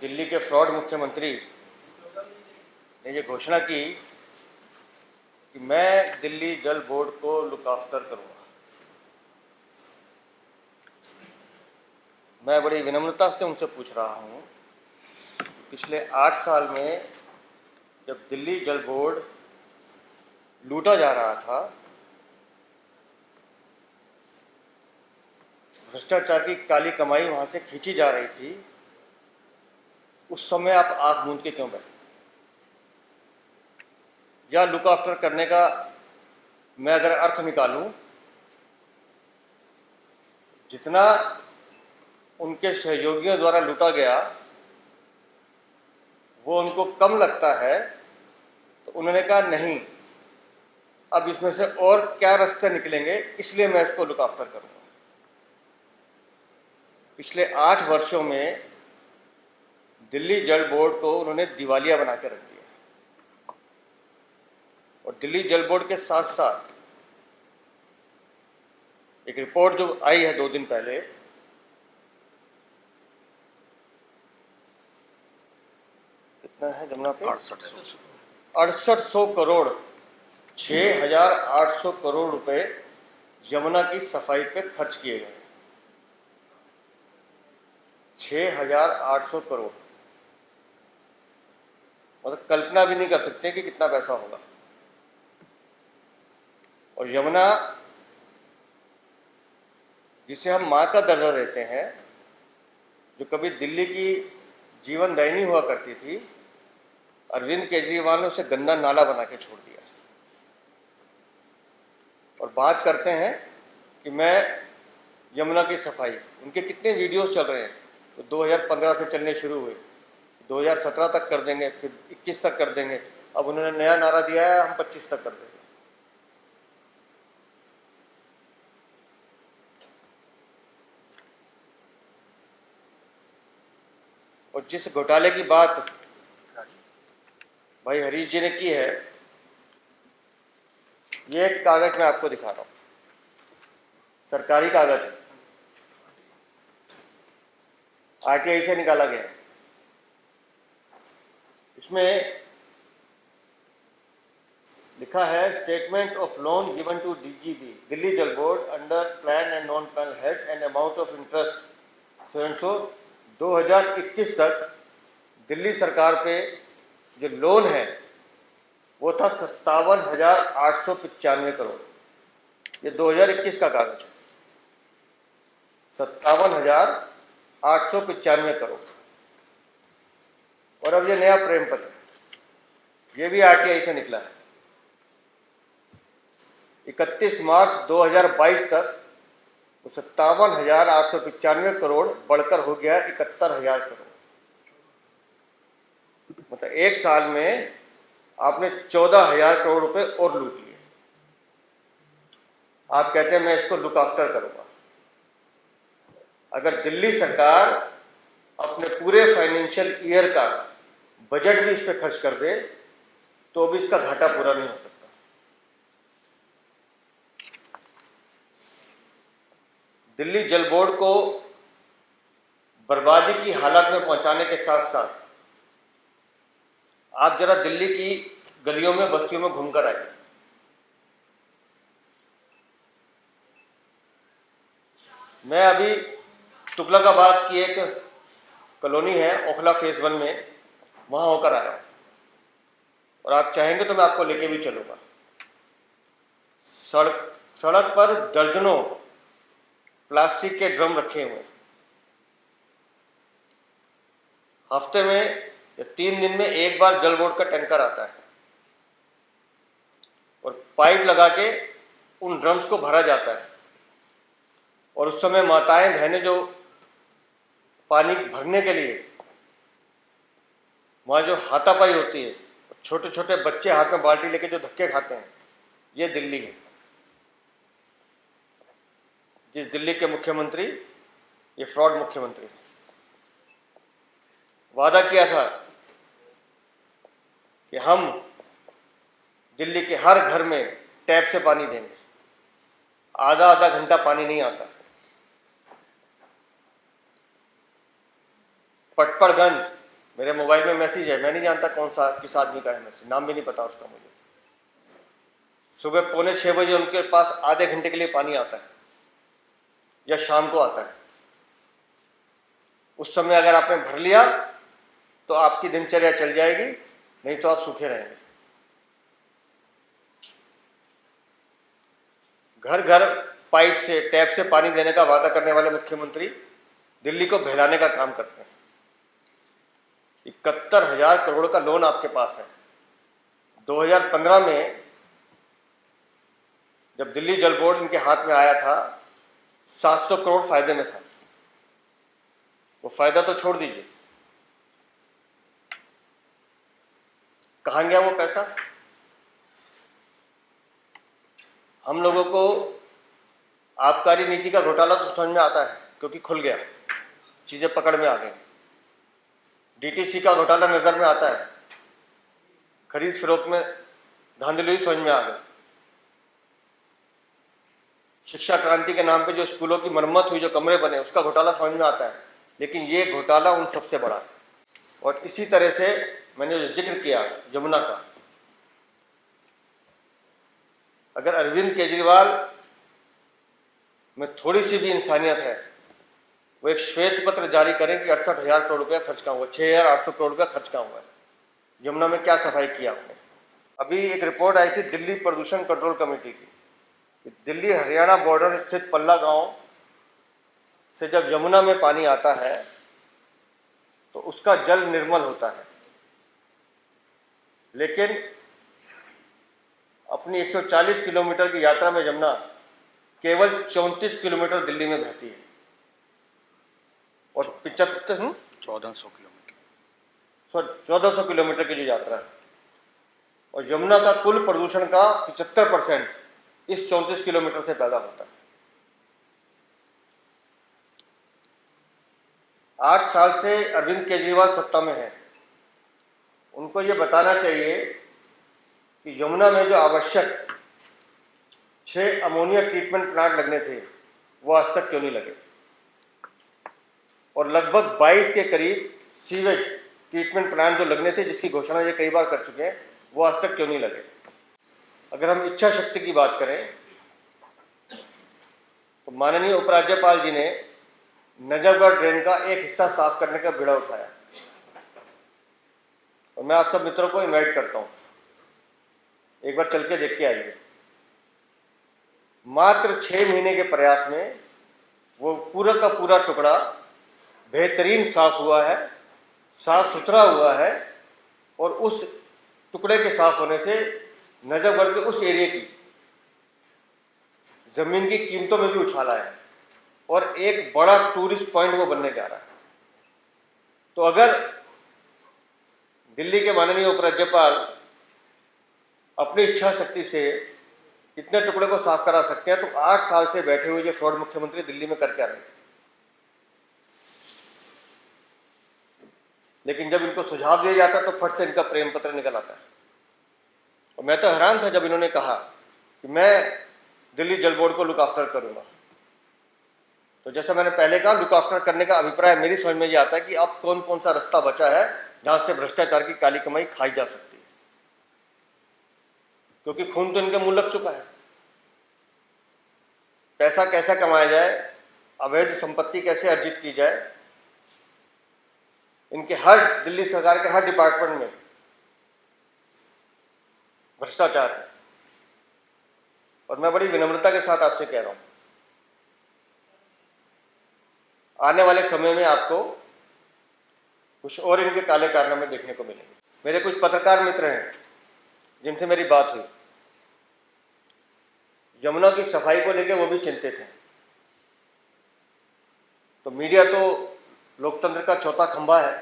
दिल्ली के फ्रॉड मुख्यमंत्री ने ये घोषणा की कि मैं दिल्ली जल बोर्ड को लुक आफ्टर करूंगा। मैं बड़ी विनम्रता से उनसे पूछ रहा हूं, पिछले 8 साल में जब दिल्ली जल बोर्ड लूटा जा रहा था, भ्रष्टाचार की काली कमाई वहां से खींची जा रही थी, उस समय आप आंख मूंद के क्यों बैठे? या लुक आफ्टर करने का मैं अगर अर्थ निकालूं, जितना उनके सहयोगियों द्वारा लूटा गया वो उनको कम लगता है, तो उन्होंने कहा नहीं, अब इसमें से और क्या रास्ते निकलेंगे, इसलिए मैं इसको लुक आफ्टर करूंगा। पिछले 8 वर्षों में दिल्ली जल बोर्ड को उन्होंने दिवालिया बना के रख दिया, और दिल्ली जल बोर्ड के साथ साथ एक रिपोर्ट जो आई है 2 दिन पहले, कितना है जमुना पे 6800 करोड़ 6800 करोड़ रुपए यमुना की सफाई पे खर्च किए गए। 6800 करोड़, मतलब कल्पना भी नहीं कर सकते कि कितना पैसा होगा। और यमुना, जिसे हम मां का दर्जा देते हैं, जो कभी दिल्ली की जीवनदायिनी हुआ करती थी, अरविंद केजरीवाल ने उसे गंदा नाला बना के छोड़ दिया। और बात करते हैं कि मैं यमुना की सफाई, उनके कितने वीडियोस चल रहे हैं, तो 2015 से चलने शुरू हुए, 2017 तक कर देंगे, फिर 21 तक कर देंगे, अब उन्होंने नया नारा दिया है हम 25 तक कर देंगे। और जिस घोटाले की बात भाई हरीश जी ने की है, ये एक कागज मैं आपको दिखा रहा हूं, सरकारी कागज है, आरटीआई से निकाला गया है। इसमें लिखा है statement of loan given to DGB Delhi Jal board under plan and non plan head and amount of interest so 2021 तक दिल्ली सरकार पे जो लोन है वो था 57,895 करोड़। ये 2021 का कागज है, 57,895 करोड़। और अब ये नया प्रेम पत्र, ये भी आरटीआई से निकला है। 31 मार्च 2022 तक 57,895 करोड़ बढ़कर हो गया 71,000 करोड़। मतलब एक साल में आपने 14,000 करोड़ रुपए और लूट लिए। आप कहते हैं मैं इसको लुक आफ्टर करूंगा। अगर दिल्ली सरकार अपने पूरे फाइनेंशियल ईयर का बजट भी इस पर खर्च कर दे तो भी इसका घाटा पूरा नहीं हो सकता। दिल्ली जल बोर्ड को बर्बादी की हालत में पहुंचाने के साथ साथ आप जरा दिल्ली की गलियों में बस्तियों में घूमकर आइए। मैं अभी तुगलकाबाद की एक कॉलोनी है ओखला फेज 1 में, वहां होकर आया हूं, और आप चाहेंगे तो मैं आपको लेके भी चलूंगा। सड़क पर दर्जनों प्लास्टिक के ड्रम रखे हुए, हफ्ते में या 3 दिन में एक बार जल बोर्ड का टैंकर आता है और पाइप लगा के उन ड्रम्स को भरा जाता है। और उस समय माताएं बहनें जो पानी भरने के लिए वहाँ जो हाथापाई होती है, छोटे छोटे बच्चे हाथ में बाल्टी लेके जो धक्के खाते हैं, ये दिल्ली है। जिस दिल्ली के मुख्यमंत्री, ये फ्रॉड मुख्यमंत्री, वादा किया था कि हम दिल्ली के हर घर में टैप से पानी देंगे, आधा आधा घंटा पानी नहीं आता। पटपड़गंज मेरे मोबाइल में मैसेज है, मैं नहीं जानता कौन सा किस आदमी का है मैसेज, नाम भी नहीं पता उसका मुझे। सुबह 5:45 उनके पास आधे घंटे के लिए पानी आता है या शाम को आता है। उस समय अगर आपने भर लिया तो आपकी दिनचर्या चल जाएगी, नहीं तो आप सूखे रहेंगे। घर घर पाइप से, टैप से पानी देने का वादा करने वाले मुख्यमंत्री दिल्ली को बहलाने का काम करते हैं। 71,000 करोड़ का लोन आपके पास है। 2015 में जब दिल्ली जल बोर्ड इनके हाथ में आया था, 700 करोड़ फायदे में था। वो फायदा तो छोड़ दीजिए, कहाँ गया वो पैसा? हम लोगों को आबकारी नीति का घोटाला तो समझ में आता है क्योंकि खुल गया, चीजें पकड़ में आ गई। डीटीसी का घोटाला नजर में आता है, खरीद फरोख्त में धांधली समझ में आ गई। शिक्षा क्रांति के नाम पे जो स्कूलों की मरम्मत हुई, जो कमरे बने, उसका घोटाला समझ में आता है। लेकिन ये घोटाला उन सबसे बड़ा है। और इसी तरह से मैंने जो जिक्र किया यमुना का, अगर अरविंद केजरीवाल में थोड़ी सी भी इंसानियत है, वो एक श्वेत पत्र जारी करें कि 68,000 करोड़ रुपया खर्च कहाँ हुआ, 6,800 करोड़ रुपया खर्च कहाँ हुआ है, यमुना में क्या सफाई किया आपने। अभी एक रिपोर्ट आई थी दिल्ली प्रदूषण कंट्रोल कमेटी की, दिल्ली हरियाणा बॉर्डर स्थित पल्ला गांव से जब यमुना में पानी आता है तो उसका जल निर्मल होता है, लेकिन अपनी 140 किलोमीटर की यात्रा में यमुना केवल 34 किलोमीटर दिल्ली में बहती है और 1400 किलोमीटर की जो यात्रा है, और यमुना का कुल प्रदूषण का 75% इस 34 किलोमीटर से पैदा होता है। 8 साल से अरविंद केजरीवाल सत्ता में है, उनको ये बताना चाहिए कि यमुना में जो आवश्यक 6 अमोनिया ट्रीटमेंट प्लांट लगने थे वो आज तक क्यों नहीं लगे, और लगभग 22 के करीब सीवेज ट्रीटमेंट प्लांट जो लगने थे, जिसकी घोषणा ये कई बार कर चुके हैं, वो आज तक क्यों नहीं लगे। अगर हम इच्छा शक्ति की बात करें तो माननीय उपराज्यपाल जी ने नजफगढ़ ड्रेन का एक हिस्सा साफ करने का बीड़ा उठाया, और मैं आप सब मित्रों को इनवाइट करता हूं, एक बार चल के देख के आइए। मात्र 6 महीने के प्रयास में वो पूरा का पूरा टुकड़ा बेहतरीन साफ हुआ है, साफ सुथरा हुआ है, और उस टुकड़े के साफ होने से नजफगढ़ के उस एरिया की जमीन की कीमतों में भी उछाल आया है और एक बड़ा टूरिस्ट पॉइंट वो बनने जा रहा है। तो अगर दिल्ली के माननीय उपराज्यपाल अपनी इच्छा शक्ति से इतने टुकड़े को साफ करा सकते हैं, तो 8 साल से बैठे हुए जो फ्रॉड मुख्यमंत्री दिल्ली में कर क्या रहे। लेकिन जब इनको सुझाव दिया जाता है तो फट से इनका प्रेम पत्र निकल आता है। और मैं तो हैरान था जब इन्होंने कहा कि मैं दिल्ली जल बोर्ड को लुक आफ्टर करूंगा। तो जैसा मैंने पहले कहा, लुक आफ्टर करने का अभिप्राय मेरी समझ में ये आता है कि अब कौन कौन सा रास्ता बचा है जहां से भ्रष्टाचार की काली कमाई खाई जा सकती है, क्योंकि खून तो इनके मुंह लग चुका है। पैसा कैसा कमाया जाए, अवैध संपत्ति कैसे अर्जित की जाए, इनके हर दिल्ली सरकार के हर डिपार्टमेंट में भ्रष्टाचार है। और मैं बड़ी विनम्रता के साथ आपसे कह रहा हूं, आने वाले समय में आपको कुछ और इनके काले कारनामे देखने को मिलेंगे। मेरे कुछ पत्रकार मित्र हैं जिनसे मेरी बात हुई, यमुना की सफाई को लेकर वो भी चिंतित हैं। तो मीडिया तो लोकतंत्र का चौथा खंभा है,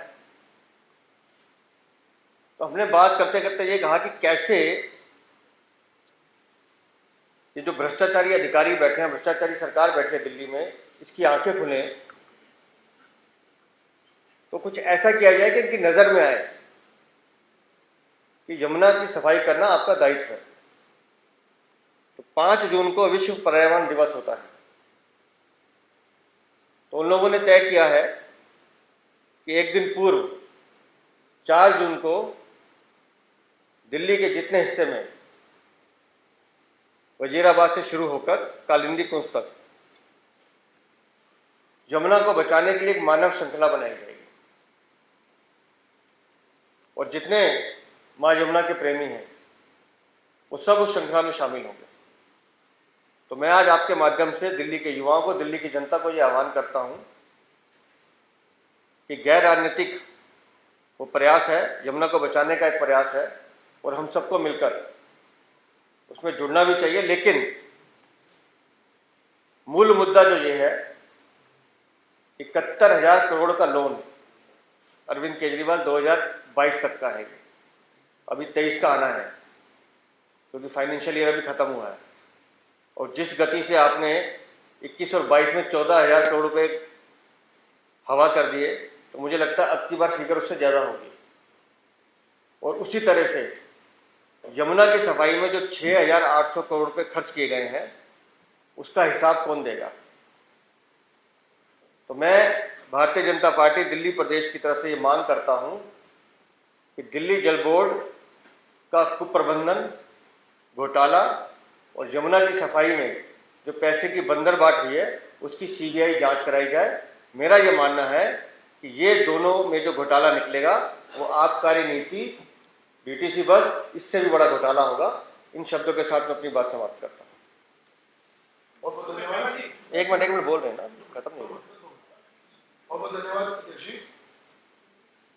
तो हमने बात करते करते ये कहा कि कैसे ये जो भ्रष्टाचारी अधिकारी बैठे हैं, भ्रष्टाचारी सरकार बैठी है दिल्ली में, इसकी आंखें खुलें तो कुछ ऐसा किया जाए कि इनकी नजर में आए कि यमुना की सफाई करना आपका दायित्व है। तो 5 जून को विश्व पर्यावरण दिवस होता है, तो उन लोगों ने तय किया है कि एक दिन पूर्व 4 जून को दिल्ली के जितने हिस्से में वजीराबाद से शुरू होकर कालिंदी कुंज तक यमुना को बचाने के लिए एक मानव श्रृंखला बनाई जाएगी और जितने मां यमुना के प्रेमी हैं वो सब उस श्रृंखला में शामिल होंगे। तो मैं आज आपके माध्यम से दिल्ली के युवाओं को, दिल्ली की जनता को यह आह्वान करता हूं कि गैर राजनीतिक वो प्रयास है, यमुना को बचाने का एक प्रयास है और हम सबको मिलकर उसमें जुड़ना भी चाहिए। लेकिन मूल मुद्दा जो ये है, 71,000 करोड़ का लोन अरविंद केजरीवाल 2022 तक का है, अभी 23 का आना है क्योंकि फाइनेंशियल ईयर अभी खत्म हुआ है। और जिस गति से आपने 21 और 22 में 14,000 करोड़ रुपए हवा कर दिए, तो मुझे लगता है अब की बार फिगर उससे ज़्यादा होगी। और उसी तरह से यमुना की सफाई में जो 6,800 करोड़ रुपए खर्च किए गए हैं, उसका हिसाब कौन देगा। तो मैं भारतीय जनता पार्टी दिल्ली प्रदेश की तरफ से ये मांग करता हूं कि दिल्ली जल बोर्ड का कुप्रबंधन, घोटाला और यमुना की सफाई में जो पैसे की बंदरबाट हुई है उसकी सीबीआई जांच कराई जाए। मेरा ये मानना है कि ये दोनों में जो घोटाला निकलेगा वो आबकारी नीति, डीटीसी बस, इससे भी बड़ा घोटाला होगा। इन शब्दों के साथ मैं अपनी बात समाप्त करता हूँ। बहुत बहुत धन्यवाद। एक मिनट बोल रहे हैं ना, खत्म नहीं हुआ। बहुत बहुत धन्यवाद अध्यक्ष जी।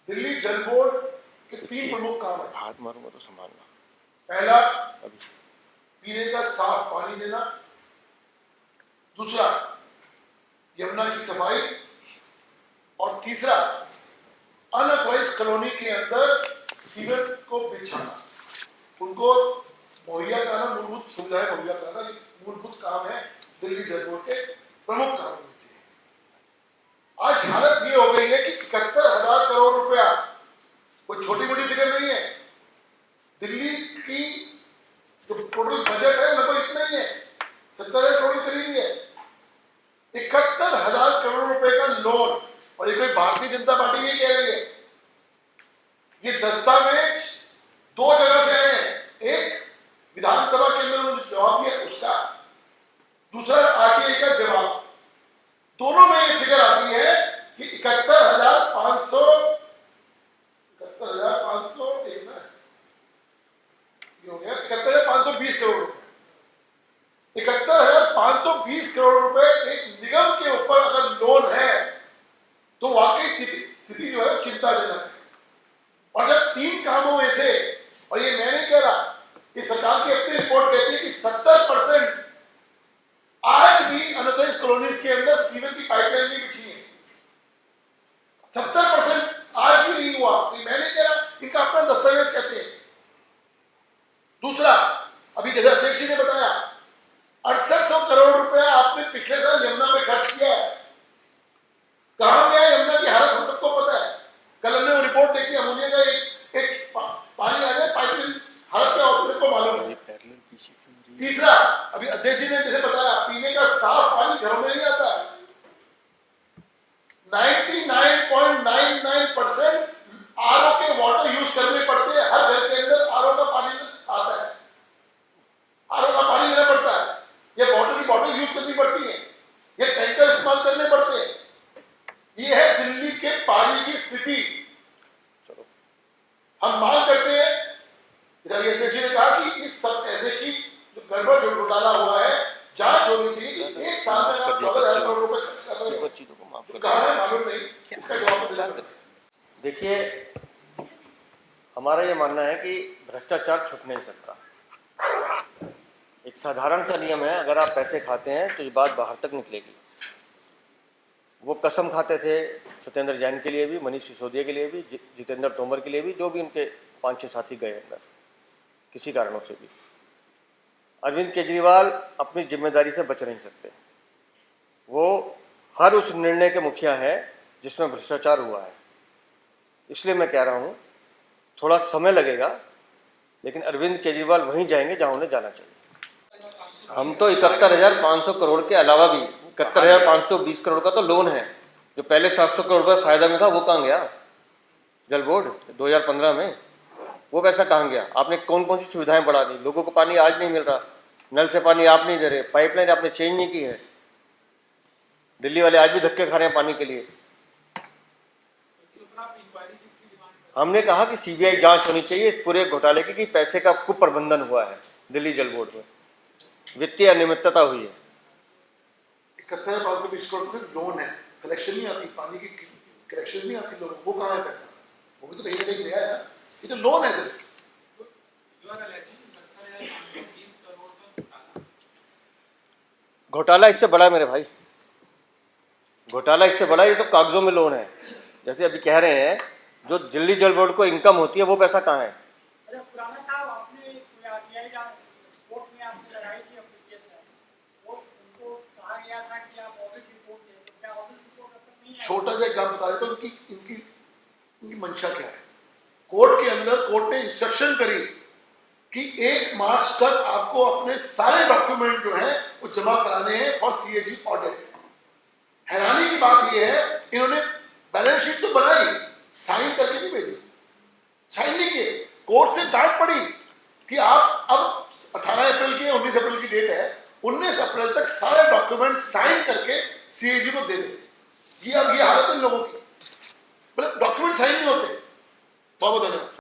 दिल्ली जल बोर्ड के 3 प्रमुख काम है। हाथ मारूंगा तो संभालना। पहला, पीने का साफ पानी देना। दूसरा, यमुना की सफाई। और तीसरा, अनऑथराइज्ड कॉलोनी के अंदर सीवर को बिछाना, उनको मुहैया कराना, मूलभूत सुविधाएं मुहैया कराना। मूलभूत काम है दिल्ली जल बोर्ड के प्रमुख कामों में से। आज हालत ये हो गई है कि 71,000 करोड़ रुपया कोई छोटी मोटी फिगर नहीं है। दिल्ली की जो टोटल बजट है लगभग इतना ही है, 70,000 करोड़ के करीब ही है। 71,000 करोड़ रुपए का लोन, और ये कोई भारतीय जनता पार्टी नहीं कह रही है, ये दस्तावेज 2 जगह से आए हैं। एक विधानसभा के अंदर उन्होंने जवाब दिया उसका, दूसरा आरटीआई का जवाब। दोनों में ये फिगर आती है कि 71,500 हो गया 71,520 करोड़ रुपए। 71,520 करोड़ रुपए एक निगम के ऊपर अगर लोन है तो वाकई स्थिति जो है चिंताजनक है। और जब 3 कामों में से, और ये मैं नहीं कह रहा, कि सरकार की अपनी रिपोर्ट कहती है कि 70% आज भी अनऑथराइज्ड कॉलोनीज के अंदर सीवर की पाइपलाइन नहीं बिछी है। 70% आज भी नहीं हुआ। मैं नहीं कह रहा, इनका अपना दस्तावेज कहते हैं। दूसरा, अभी जैसे अध्यक्ष जी ने बताया, 6800 करोड़ रुपया आपने पिछले साल यमुना में खर्च किया है। कहां गया यमुना की हालत हम सबको पता है। कल हमने वो रिपोर्ट देखी, अमोनिया का एक पानी आ जाए, पाइपलाइन हालत क्या होती है सबको मालूम है। तीसरा, अभी अध्यक्ष जी ने जैसे बताया, पीने का साफ पानी घरों में नहीं आता। 99.99% आरओ के वाटर यूज करने पड़ते हैं। हर घर के अंदर आरओ का पानी आता है, आरओ का पानी लेना पड़ता है, ये वाटर की बॉटल यूज करनी पड़ती है, ये टैंकर इस्तेमाल करने पड़ते हैं। ये है दिल्ली के पानी की स्थिति। हम मांग करते हैं, जैसे अध्यक्ष जी ने कहा कि इस सब पैसे की जो गड़बड़ जो घोटाला हुआ है, जांच होनी चाहिए। एक साल में आप 14,000 करोड़ रुपए खर्च कर रहे हो, तो कहां है मालूम नहीं, इसका जवाब दिला। देखिए, हमारा ये मानना है कि भ्रष्टाचार छुप नहीं सकता। एक साधारण सा नियम है, अगर आप पैसे खाते हैं तो ये बात बाहर तक निकलेगी। वो कसम खाते थे सत्येंद्र जैन के लिए भी, मनीष सिसोदिया के लिए भी, जितेंद्र तोमर के लिए भी, जो भी उनके 5-6 साथी गए अंदर किसी कारणों से भी। अरविंद केजरीवाल अपनी जिम्मेदारी से बच नहीं सकते। वो हर उस निर्णय के मुखिया है जिसमें भ्रष्टाचार हुआ है। इसलिए मैं कह रहा हूँ, थोड़ा समय लगेगा, लेकिन अरविंद केजरीवाल वहीं जाएंगे जहाँ उन्हें जाना चाहिए। हम तो 71,500 करोड़ के अलावा भी 71,520 करोड़ का तो लोन है, जो पहले 700 करोड़ रुपये फायदा में था वो कहाँ गया। जल बोर्ड 2015 में, वो पैसा कहाँ गया? आपने कौन कौन सी सुविधाएं बढ़ा दी? लोगों को पानी आज नहीं मिल रहा, नल से पानी आप नहीं दे रहे, पाइपलाइन आपने चेंज नहीं की है। दिल्ली वाले आज भी धक्के खा रहे हैं पानी के लिए। हमने कहा कि सीबीआई जांच होनी चाहिए इस पूरे घोटाले की कि पैसे का कुप्रबंधन हुआ है दिल्ली जल बोर्ड में, वित्तीय अनियमितता हुई है। 71,520 करोड़ रुपए लोन है, कलेक्शन नहीं आती, पानी की कलेक्शन नहीं आती लोगों को, वो कहाँ है पैसा? वो भी तो कहीं ना कहीं गया है ना, ये तो लोन है सिर्फ। घोटाला इससे बड़ा है मेरे भाई, घोटाला इससे बड़ा है। ये तो कागजों में लोन है। जैसे अभी कह रहे हैं जो दिल्ली जल बोर्ड को इनकम होती है वो पैसा कहाँ है? अरे खुराना साहब, आपने आरटीआई कोर्ट में आपने लड़ाई की अपनी केस है, वो उनको कहा गया था कि आप ऑडिट रिपोर्ट दें, तो क्या ऑडिट रिपोर्ट अब तक नहीं है? छोटा सा एग्जाम बता देता हूँ, इनकी मंशा क्या है। कोर्ट के अंदर कोर्ट ने इंस्ट्रक्शन करी कि 1 मार्च तक आपको अपने सारे डॉक्यूमेंट जो हैं वो जमा कराने हैं फॉर सीएजी ऑडिट। हैरानी की बात यह है, इन्होंने बैलेंस शीट तो बनाई, साइन करके नहीं भेजी, साइन नहीं किए। कोर्ट से डांट पड़ी कि आप अब 18 अप्रैल की 19 अप्रैल की डेट है, 19 अप्रैल तक सारे डॉक्यूमेंट साइन करके सीएजी को दे दें। ये अब ये हालत है इन लोगों की, मतलब डॉक्यूमेंट साइन नहीं होते। बहुत बहुत धन्यवाद।